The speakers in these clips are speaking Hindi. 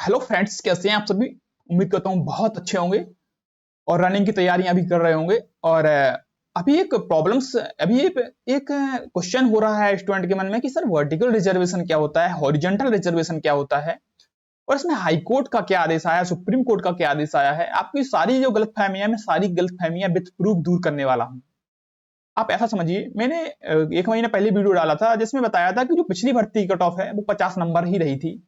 हेलो फ्रेंड्स, कैसे हैं आप सभी। उम्मीद करता हूँ बहुत अच्छे होंगे और रनिंग की तैयारियां भी कर रहे होंगे। और अभी एक क्वेश्चन हो रहा है स्टूडेंट के मन में कि सर वर्टिकल रिजर्वेशन क्या होता है, हॉरिजॉन्टल रिजर्वेशन क्या होता है और इसमें हाई कोर्ट का क्या आदेश आया, सुप्रीम कोर्ट का क्या आदेश आया है। आपकी सारी जो गलतफहमियां, मैं सारी गलतफहमियां विथ प्रूफ दूर करने वाला हूं। आप ऐसा समझिए, मैंने 1 महीने पहले वीडियो डाला था जिसमें बताया था कि जो पिछली भर्ती कट ऑफ है वो 50 नंबर ही रही थी।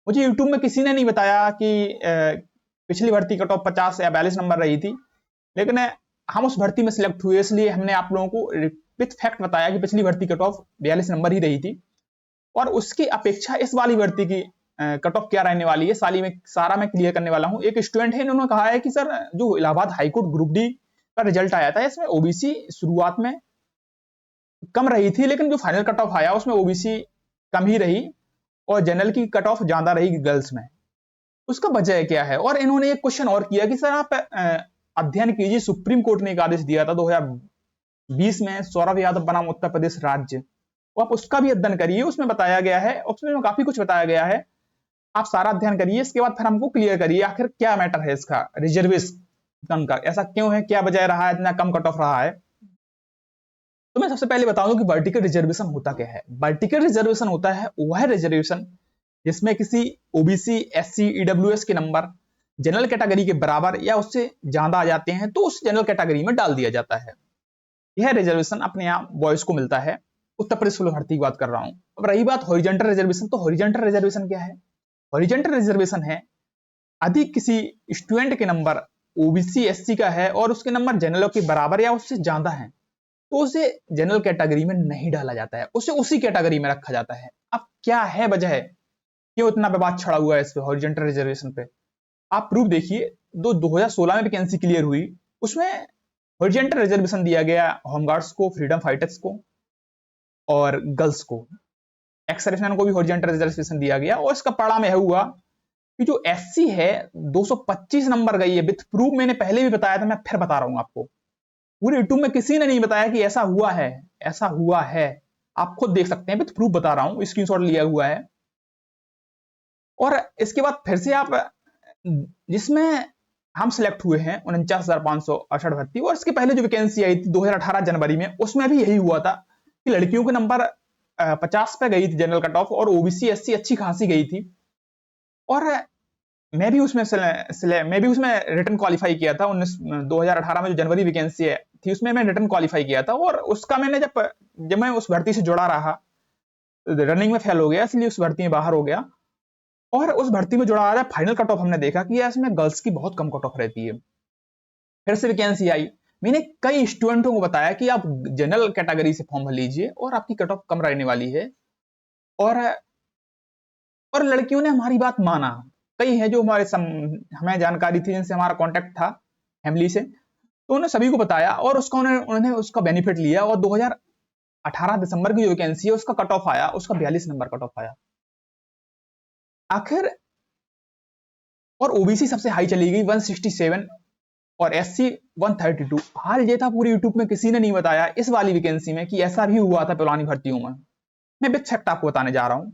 मुझे यूट्यूब में किसी ने नहीं बताया कि पिछली भर्ती कट ऑफ 50 या 42 नंबर रही थी, लेकिन हम उस भर्ती में सिलेक्ट हुए, इसलिए हमने आप लोगों को विथ फैक्ट बताया कि पिछली भर्ती कट ऑफ 42 नंबर ही रही थी। और उसकी अपेक्षा इस वाली भर्ती की कट ऑफ क्या रहने वाली है, सारा मैं क्लियर करने वाला हूं। एक स्टूडेंट है, इन्होंने कहा है कि सर जो इलाहाबाद हाईकोर्ट ग्रुप डी का रिजल्ट आया था इसमें ओबीसी शुरुआत में कम रही थी, लेकिन जो फाइनल कट ऑफ आया उसमें ओबीसी कम ही रही और जनरल की कट ऑफ ज्यादा रही गर्ल्स में। उसका वजह क्या है। और इन्होंने एक क्वेश्चन और किया कि सर आप अध्ययन कीजिए, सुप्रीम कोर्ट ने एक आदेश दिया था 2020 में, सौरभ यादव बनाम उत्तर प्रदेश राज्य, वो आप उसका भी अध्ययन करिए। उसमें बताया गया है, उसमें काफी कुछ बताया गया है। आप सारा अध्ययन करिए, इसके बाद फिर हमको क्लियर करिए आखिर क्या मैटर है इसका रिजर्वेशन का, ऐसा क्यों है, क्या वजह रहा है, इतना कम कट ऑफ रहा है। तो मैं सबसे पहले बता दूं कि वर्टिकल रिजर्वेशन होता क्या है। वर्टिकल रिजर्वेशन होता है वह रिजर्वेशन जिसमें किसी ओबीसी, एससी, ईडब्ल्यूएस के नंबर जनरल कैटेगरी के बराबर या उससे ज्यादा आ जाते हैं तो उस जनरल कैटेगरी में डाल दिया जाता है। यह रिजर्वेशन अपने आप बॉयज को मिलता है। उत्तर प्रदेश पुलिस भर्ती की बात कर रहा हूं। अब रही बात हॉरिजॉन्टल रिजर्वेशन, तो हॉरिजॉन्टल रिजर्वेशन क्या है। हॉरिजॉन्टल रिजर्वेशन है यदि किसी स्टूडेंट के नंबर ओबीसी, एससी का है और उसके नंबर जनरल के बराबर या उससे ज्यादा है तो उसे जनरल कैटेगरी में नहीं डाला जाता है, उसे उसी कैटेगरी में रखा जाता है। अब क्या है वजह है, क्यों इतना विवाद छड़ा हुआ है इस पे, हॉरिजॉन्टल रिजर्वेशन पे। आप प्रूफ देखिए, 2016 में वैकेंसी क्लियर हुई, उसमें हॉरिजॉन्टल रिजर्वेशन दिया गया होमगार्ड्स को, फ्रीडम फाइटर्स को और गर्ल्स को। एक्स सर्विसमैन को भी हॉरिजॉन्टल रिजर्वेशन दिया गया। और इसका परिणाम यह हुआ कि जो एससी है 225 नंबर गई है विथ प्रूफ। मैंने पहले भी बताया था, मैं फिर बता रहा हूं आपको। पूरे यूट्यूब में किसी ने नहीं बताया कि ऐसा हुआ है, ऐसा हुआ है। आप खुद देख सकते हैं, विथ प्रूफ बता रहा हूं, स्क्रीनशॉट लिया हुआ है। और इसके बाद फिर से आप जिसमें हम सिलेक्ट हुए हैं 49,568 भर्ती, और इसके पहले जो वैकेंसी आई थी 2018 जनवरी में, उसमें भी यही हुआ था कि लड़कियों के नंबर 50 पे गई थी जनरल कट ऑफ और ओबीसी, एससी अच्छी खासी गई थी। और मैं भी उसमें रिटर्न क्वालिफाई किया था। 2018 में जो जनवरी वैकेंसी थी उसमें मैं रिटर्न क्वालिफाई किया था। और उसका मैंने जब मैं उस भर्ती से जुड़ा रहा, रनिंग में फेल हो गया, इसलिए उस भर्ती में बाहर हो गया। और उस भर्ती में जुड़ा रहा, फाइनल कट ऑफ हमने देखा कि इसमें गर्ल्स की बहुत कम कट ऑफ रहती है। फिर से वैकेंसी आई, मैंने कई स्टूडेंटों को बताया कि आप जनरल कैटेगरी से फॉर्म भर लीजिए और आपकी कट ऑफ कम रहने वाली है। और लड़कियों ने हमारी बात माना। कई हैं जो हमें जानकारी थी, जिनसे हमारा कांटेक्ट था फैमिली से, तो उन्होंने सभी को बताया और उन्होंने उसका बेनिफिट लिया। और 2018 दिसंबर की जो वैकेंसी है उसका कट ऑफ आया, उसका 42 नंबर कट ऑफ आया आखिर। और ओबीसी सबसे हाई चली गई 167 और एससी 132। हाल ये था, पूरे यूट्यूब में किसी ने नहीं बताया इस वाली वैकेंसी में कि ऐसा भी हुआ था पुरानी भर्तियों में। मैं विथ फैक्ट आपको बताने जा रहा हूं।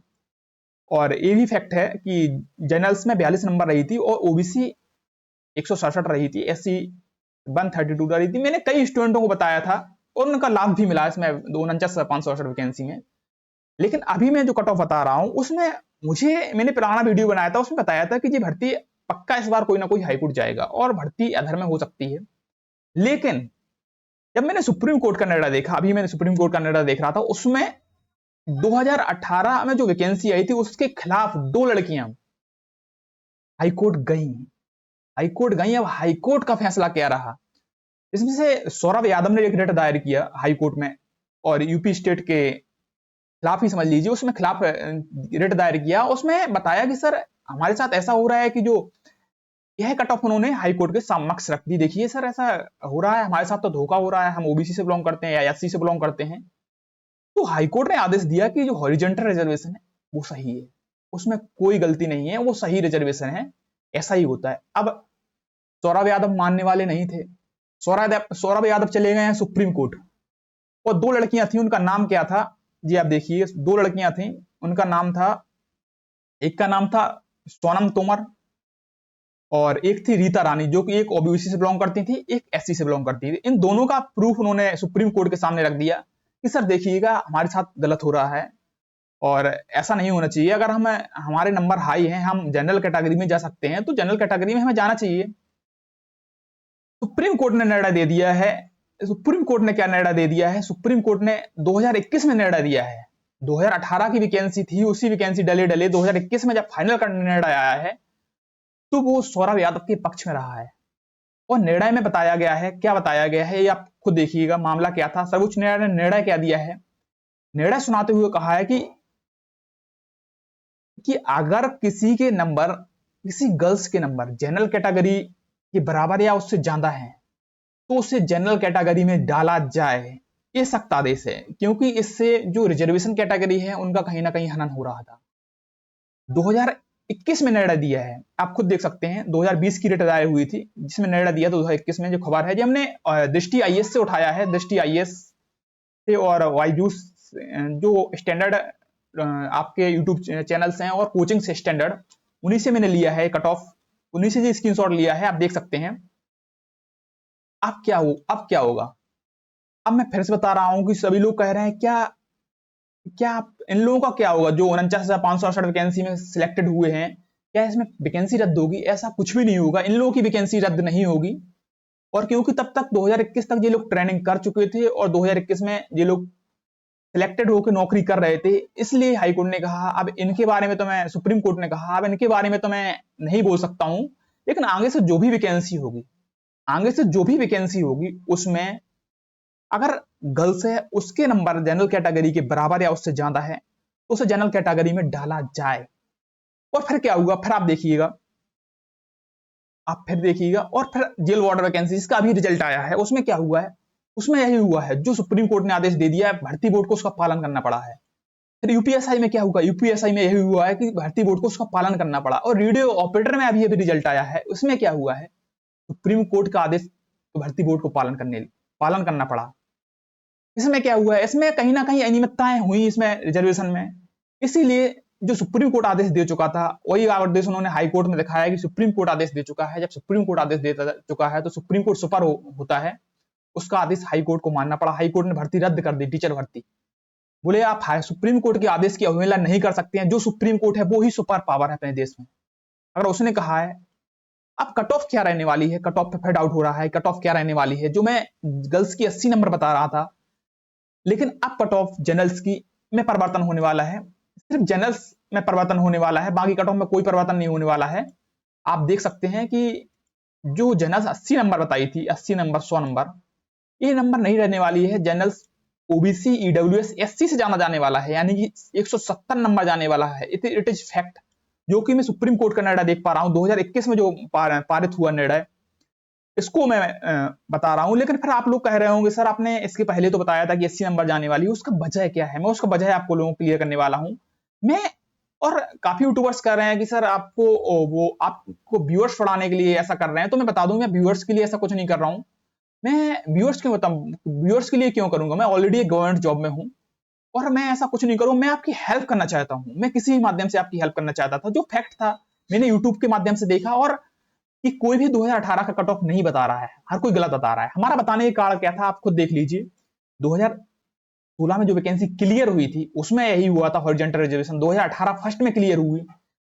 और ये भी फैक्ट है कि जनरल्स में 42 नंबर रही थी और ओबीसी 167 रही थी, एससी 132 रही थी। मैंने कई स्टूडेंटों को बताया था और उनका लाभ भी मिला इसमें 49,568 वैकेंसी में। लेकिन अभी मैं जो कट ऑफ बता रहा हूं उसमें मैंने पुराना वीडियो बनाया था, उसमें बताया था कि ये भर्ती पक्का इस बार कोई ना कोई हाईकोर्ट जाएगा और भर्ती अधर में हो सकती है। लेकिन जब मैंने सुप्रीम कोर्ट का निर्णय देखा, अभी मैंने सुप्रीम कोर्ट का निर्णय देख रहा था, उसमें 2018 में जो वैकेंसी आई थी उसके खिलाफ 2 लड़कियां हाईकोर्ट गई। अब हाईकोर्ट का फैसला क्या रहा, इसमें से सौरभ यादव ने एक रिट दायर किया हाईकोर्ट में और यूपी स्टेट के खिलाफ ही समझ लीजिए, उसमें खिलाफ रिट दायर किया। उसमें बताया कि सर हमारे साथ ऐसा हो रहा है कि जो यह कट ऑफ उन्होंने हाईकोर्ट के समक्ष रख दी। देखिए सर, ऐसा हो रहा है, हमारे साथ तो धोखा हो रहा है, हम ओबीसी से बिलोंग करते हैं या एससी से बिलोंग करते हैं। तो हाईकोर्ट ने आदेश दिया कि जो हॉरिजॉन्टल रिजर्वेशन है वो सही है, उसमें कोई गलती नहीं है, वो सही रिजर्वेशन है, ऐसा ही होता है। अब सौरभ यादव मानने वाले नहीं थे। सौरभ यादव चले गए हैं सुप्रीम कोर्ट। और 2 लड़कियां थी, उनका नाम क्या था जी, आप देखिए, 2 लड़कियां थी, उनका नाम था, एक का नाम था सोनम तोमर, और एक थी रीता रानी जो कि एक ओबीसी से बिलोंग करती थी, एक एससी से बिलोंग करती थी। इन दोनों का प्रूफ उन्होंने सुप्रीम कोर्ट के सामने रख दिया कि सर देखिएगा हमारे साथ गलत हो रहा है और ऐसा नहीं होना चाहिए। अगर हम हमारे नंबर हाई हैं, हम जनरल कैटेगरी में जा सकते हैं, तो जनरल कैटेगरी में हमें जाना चाहिए। सुप्रीम कोर्ट ने निर्णय दे दिया है। सुप्रीम कोर्ट ने क्या निर्णय दे दिया है? सुप्रीम कोर्ट ने 2021 में निर्णय दिया है। 2018 की वैकेंसी थी, उसी वैकेंसी डले डले 2021 में जब फाइनल का निर्णय आया है तो वो सौरभ यादव के पक्ष में रहा है। और निर्णय में बताया गया है, क्या बताया गया है ये आप खुद देखिएगा। मामला क्या था? सर्वोच्च न्यायालय ने निर्णय क्या दिया है? निर्णय सुनाते हुए कहा है कि अगर किसी के नंबर, किसी गर्ल्स के नंबर जनरल कैटेगरी के बराबर या उससे ज्यादा है तो उसे जनरल कैटेगरी में डाला जाए, ये सख्त आदेश है। क्योंकि इससे जो रिजर्वेशन कैटेगरी है उनका कहीं ना कहीं हनन हो रहा था। 2021 में निर्णय दिया है, आप खुद देख सकते हैं। 2020 की रिट दायर हुई थी जिसमें निर्णय दिया, 2021 में जो खबर है, जो हमने दृष्टि आईएएस से उठाया है, दृष्टि आईएएस से और वाईजूस जो स्टैंडर्ड आपके यूट्यूब चैनल्स हैं और कोचिंग से स्टैंडर्ड, उन्हीं से मैंने लिया है कट ऑफ, उन्हीं से स्क्रीनशॉट लिया है, आप देख सकते हैं। अब क्या होगा? अब मैं फिर से बता रहा हूं कि सभी लोग कह रहे हैं क्या क्या इन लोगों का क्या होगा जो 49,568 वैकेंसी में सिलेक्टेड हुए हैं, क्या इसमें वैकेंसी रद्द होगी? ऐसा कुछ भी नहीं होगा, इन लोगों की वैकेंसी रद्द नहीं होगी। और क्योंकि तब तक 2021 तक ये लोग ट्रेनिंग कर चुके थे और 2021 में ये लोग सिलेक्टेड होकर नौकरी कर रहे थे, इसलिए हाईकोर्ट ने कहा अब इनके बारे में तो मैं, सुप्रीम कोर्ट ने कहा अब इनके बारे में तो मैं नहीं बोल सकता हूं, लेकिन आगे से जो भी वैकेंसी होगी, आगे से जो भी वैकेंसी होगी उसमें अगर गर्ल्स है उसके नंबर जनरल कैटेगरी के बराबर या उससे ज्यादा है तो उसे जनरल कैटेगरी में डाला जाए। और फिर क्या हुआ? फिर आप देखिएगा, और फिर जेल वार्डर वैकेंसी का भी रिजल्ट आया है, उसमें क्या हुआ है? उसमें यही हुआ है जो सुप्रीम कोर्ट ने आदेश दे दिया है, भर्ती बोर्ड को उसका पालन करना पड़ा है। फिर यूपीएसआई में क्या होगा? यूपीएसआई में यही हुआ है कि भर्ती बोर्ड को उसका पालन करना पड़ा। और रेडियो ऑपरेटर में अभी रिजल्ट आया है, उसमें क्या हुआ है? सुप्रीम कोर्ट का आदेश तो भर्ती बोर्ड को पालन करना पड़ा। इसमें क्या हुआ है? इसमें कहीं ना कहीं अनियमितताएं हुई इसमें रिजर्वेशन में, इसीलिए जो सुप्रीम कोर्ट आदेश दे चुका था वही आदेश उन्होंने हाई कोर्ट में दिखाया कि सुप्रीम कोर्ट आदेश दे चुका है। जब सुप्रीम कोर्ट आदेश दे चुका है तो सुप्रीम कोर्ट सुपर होता है, उसका आदेश हाई कोर्ट को मानना पड़ा। हाई कोर्ट ने भर्ती रद्द कर दी, टीचर भर्ती। बोले आप सुप्रीम कोर्ट के आदेश की अवहेलना नहीं कर सकते हैं, जो सुप्रीम कोर्ट है वो ही सुपर पावर है अपने देश में। अगर उसने कहा है, अब कट ऑफ क्या रहने वाली है? कट ऑफ पे फिर डाउट हो रहा है, कट ऑफ क्या रहने वाली है? जो मैं गर्ल्स की 80 नंबर बता रहा था, लेकिन अब कट ऑफ जनरल्स की में परिवर्तन होने वाला है। सिर्फ जनरल्स में परिवर्तन होने वाला है, बाकी कट ऑफ में कोई परिवर्तन नहीं होने वाला है। आप देख सकते हैं कि जो जनरल्स 80 नंबर बताई थी, 80 नंबर 100 नंबर, ये नंबर नहीं रहने वाली है। जनरल्स ओबीसी ईडब्ल्यूएस एससी से जाना जाने वाला है, यानी कि 170 नंबर जाने वाला है। इट इज फैक्ट, जो कि मैं सुप्रीम कोर्ट का निर्णय देख पा रहा हूं 2021 में जो पारित हुआ निर्णय, इसको मैं बता रहा हूं। लेकिन फिर आप लोग कह रहे होंगे सर आपने इसके पहले तो बताया था कि 80 नंबर जाने वाली है, उसका वजह क्या है? मैं उसका वजह आपको लोगों को क्लियर करने वाला हूं मैं। और काफी यूट्यूबर्स कह रहे हैं कि सर आपको व्यूअर्स बढ़ाने के लिए ऐसा कर रहे हैं, तो मैं बता दूं मैं व्यूअर्स के लिए ऐसा कुछ नहीं कर रहा हूं। मैं व्यूअर्स के लिए क्यों करूंगा? मैं ऑलरेडी एक गवर्नमेंट जॉब में हूं और मैं ऐसा कुछ नहीं करूं। मैं आपकी हेल्प करना चाहता हूं, मैं किसी भी माध्यम से आपकी हेल्प करना चाहता था। जो फैक्ट था मैंने यूट्यूब के माध्यम से देखा, और कि कोई भी 2018 का कट ऑफ नहीं बता रहा है, हर कोई गलत बता रहा है। हमारा बताने का कारण क्या था आप खुद देख लीजिए। 2016 में जो वैकेंसी क्लियर हुई थी उसमें यही हुआ था, हॉरिजॉन्टल रिजर्वेशन 2018 फर्स्ट में क्लियर हुई,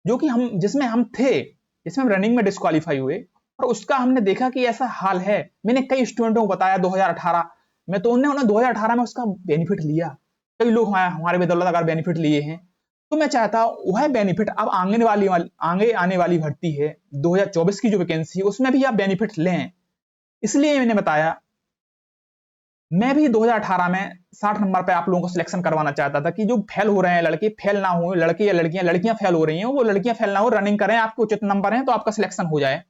जो कि हम जिसमें हम थे, जिसमें हम रनिंग में डिस्क्वालीफाई हुए, और उसका हमने देखा कि ऐसा हाल है। मैंने कई स्टूडेंटों को बताया 2018 में, तो उन्होंने 2018 में उसका बेनिफिट लिया। कई लोग हमारे बदौलत अगर बेनिफिट लिए हैं, तो मैं चाहता हूं वह बेनिफिट अब आगे आने वाली भर्ती है 2024 की जो वैकेंसी है उसमें भी आप बेनिफिट लें। इसलिए मैंने बताया, मैं भी 2018 में 60 नंबर पे आप लोगों को सिलेक्शन करवाना चाहता था कि जो फेल हो रहे हैं लड़के फेल ना हो, लड़के या लड़कियां फेल हो रही हैं वो लड़कियां फेल ना हो, रनिंग करें, आपके उचित नंबर हैं तो आपका सिलेक्शन हो जाए।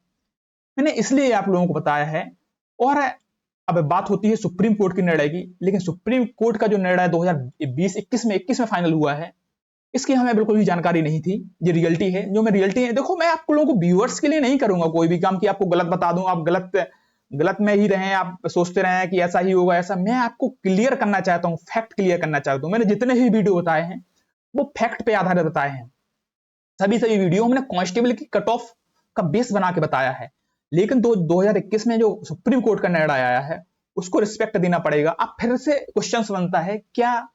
मैंने इसलिए आप लोगों को बताया है। और अब बात होती है सुप्रीम कोर्ट के निर्णय की, लेकिन सुप्रीम कोर्ट का जो निर्णय 2020-21 में फाइनल हुआ है, इसकी हमें बिल्कुल भी जानकारी नहीं थी। ये रियलिटी है, जो मैं रियलिटी है। देखो मैं आप लोगों को व्यूअर्स के लिए नहीं करूंगा कोई भी काम कि आपको गलत बता दूं, आप गलत में ही रहें, आप सोचते रहें कि ऐसा ही होगा ऐसा। मैं आपको क्लियर करना चाहता हूं, फैक्ट क्लियर करना चाहता हूं। मैंने जितने भी वीडियो बताए हैं वो फैक्ट पे आधारित बताए हैं। सभी वीडियो हमने कांस्टेबल की कट ऑफ का बेस बना के बताया है, लेकिन 2021 में जो सुप्रीम कोर्ट का निर्णय आया है उसको रिस्पेक्ट देना पड़ेगा। अब फिर से क्वेश्चन बनता है, क्या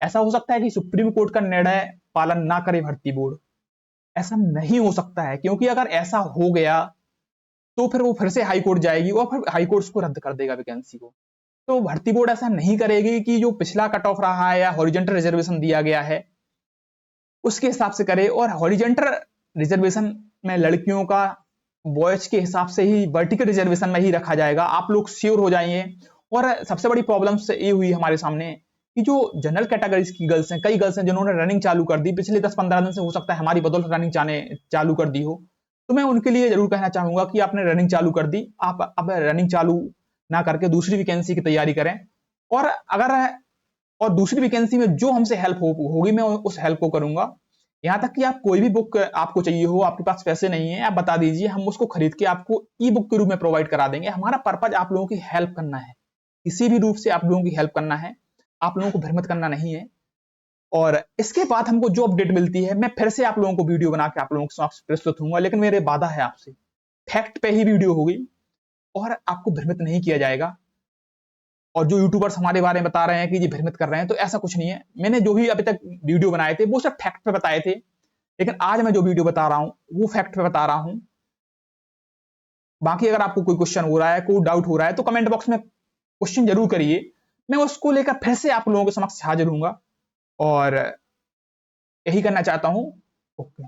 ऐसा हो सकता है कि सुप्रीम कोर्ट का निर्णय पालन ना करे भर्ती बोर्ड? ऐसा नहीं हो सकता है, क्योंकि अगर ऐसा हो गया तो फिर वो फिर से हाई कोर्ट जाएगी और फिर हाई कोर्ट उसको रद्द कर देगा वैकेंसी को। तो भर्ती बोर्ड ऐसा नहीं करेगी कि जो पिछला कट ऑफ रहा है या हॉरिजॉन्टल रिजर्वेशन दिया गया है उसके हिसाब से करे, और हॉरिजॉन्टल रिजर्वेशन में लड़कियों का बॉयज के हिसाब से ही वर्टिकल रिजर्वेशन में ही रखा जाएगा। आप लोग श्योर हो जाइए। और सबसे बड़ी प्रॉब्लम से ये हुई हमारे सामने कि जो जनरल कैटेगरीज की गर्ल्स हैं, कई गर्ल्स हैं जिन्होंने रनिंग चालू कर दी पिछले 10-15 दिन से, हो सकता है हमारी बदौलत रनिंग चालू कर दी हो, तो मैं उनके लिए जरूर कहना चाहूंगा कि आपने रनिंग चालू कर दी, आप अब रनिंग चालू ना करके दूसरी वैकेंसी की तैयारी करें। और अगर और दूसरी वैकेंसी में जो हमसे हेल्प होगी मैं उस हेल्प को करूंगा। यहाँ तक कि आप कोई भी बुक आपको चाहिए हो, आपके पास पैसे नहीं है, आप बता दीजिए, हम उसको खरीद के आपको ई बुक के रूप में प्रोवाइड करा देंगे। हमारा पर्पज आप लोगों की हेल्प करना है, किसी भी रूप से आप लोगों की हेल्प करना है, आप लोगों को भ्रमित करना नहीं है। और इसके बाद हमको जो अपडेट मिलती है मैं फिर से आप लोगों को वीडियो बना के आप लोगों के समक्ष प्रस्तुत होऊंगा, लेकिन मेरे वादा है आपसे, फैक्ट पे ही वीडियो होगी और आपको भ्रमित नहीं किया जाएगा। और जो यूट्यूबर्स हमारे बारे में बता रहे हैं कि ये भ्रमित कर रहे हैं, तो ऐसा कुछ नहीं है। मैंने जो भी अभी तक वीडियो बनाए थे वो सब फैक्ट पे बताए थे, लेकिन आज मैं जो वीडियो बता रहा हूं वो फैक्ट पे बता रहा हूं। बाकी अगर आपको कोई क्वेश्चन हो रहा है, कोई डाउट हो रहा है, तो कमेंट बॉक्स में क्वेश्चन जरूर करिए, मैं उसको लेकर फिर से आप लोगों के समक्ष हाजिर हूंगा और यही करना चाहता हूं। ओके।